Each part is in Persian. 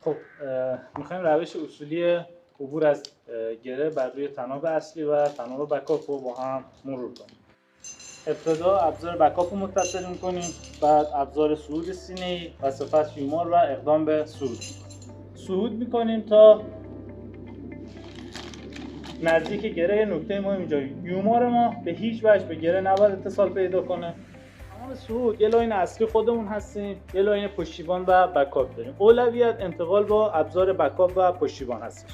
خب میخوایم روش اصولی عبور از گره بر روی طناب اصلی و طناب بکاپ رو با هم مرور کنیم. ابتدا ابزار بکاپ رو متصل میکنیم، بعد ابزار صعود سینه‌ای و سپس یومار و اقدام به صعود. صعود میکنیم تا نزدیک گره. نکته مهم اینجا یومار ما به هیچ وجه به گره نباید اتصال پیدا کنه. تمام صعود یه لاین اصلی خودمون هستیم، یه لاین پشتیبان و بکاپ داریم. اولویت انتقال با ابزار بکاپ و پشتیبان هستش.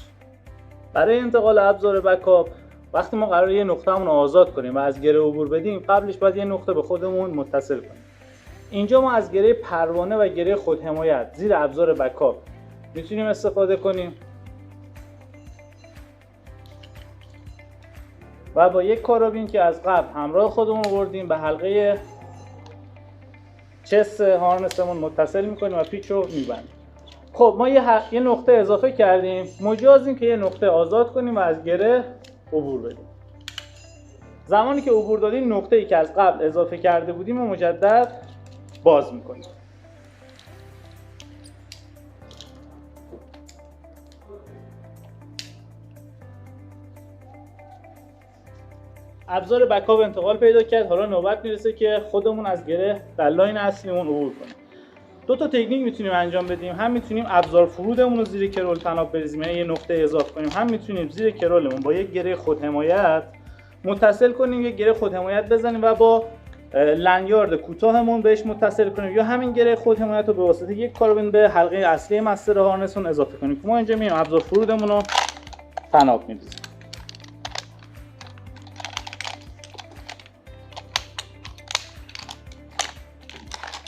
برای انتقال ابزار بکاپ وقتی ما قراره یه نقطه‌مون رو آزاد کنیم و از گره عبور بدیم، قبلش باید یه نقطه به خودمون متصل کنیم. اینجا ما از گره پروانه و گره خودحمایت زیر ابزار بکاپ میتونیم استفاده کنیم و با یک کارابین که از قبل همراه خودمون آوردیم به حلقه چست هارنسمون متصل میکنیم و پیچ رو میبندیم. خب ما یه نقطه اضافه کردیم، مجازیم که یه نقطه آزاد کنیم و از گره عبور بدیم. زمانی که عبور دادیم نقطه‌ای که از قبل اضافه کرده بودیم و مجدد باز میکنیم. ابزار بکاپ انتقال پیدا کرد. حالا نوبت میرسه که خودمون از گره در لاین اصلیمون عبور کنیم. دو تا تکنیک میتونیم انجام بدیم. هم میتونیم ابزار فرودمون رو زیر کرول طناب بریزیم، یعنی یه نقطه اضافه کنیم. هم میتونیم زیر کرولمون با یک گره خودحمایت متصل کنیم، یک گره خودحمایت بزنیم و با لنیارد کوتاهمون بهش متصل کنیم، یا همین گره خودحمایت رو به واسطه یک کارابین به حلقه اصلی مستر هارنسون اضافه کنیم. ما اینجا میایم ابزار فرودمون رو طناب می‌ریزیم.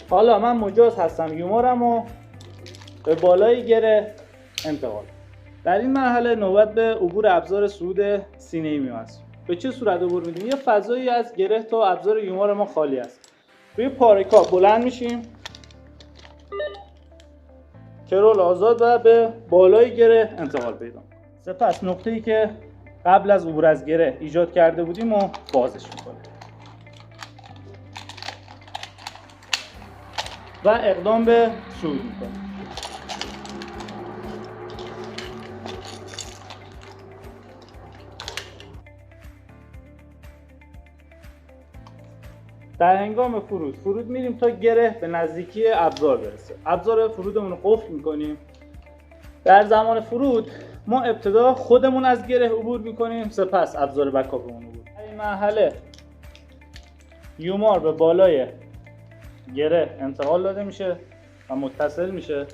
حالا من مجاز هستم یومارم رو به بالای گره انتقال. در این مرحله نوبت به عبور ابزار صعود سینه‌ای می‌رسیم. به چه صورت عبور می‌دیم؟ یه فضایی از گره تا ابزار یومار ما خالی است. روی پارکا بلند میشیم، کرول آزاد و به بالای گره انتقال پیدا. سپس نقطه‌ای که قبل از عبور از گره ایجاد کرده بودیم و بازش می‌کنیم و اقدام به صعود می‌کنیم. در هنگام فرود میریم تا گره به نزدیکی ابزار برسه. ابزار فرودمون رو قفل میکنیم. در زمان فرود ما ابتدا خودمون از گره عبور میکنیم، سپس ابزار بکاپمون عبور. در این مرحله یومار به بالای گره انتقال داده میشه و متصل میشه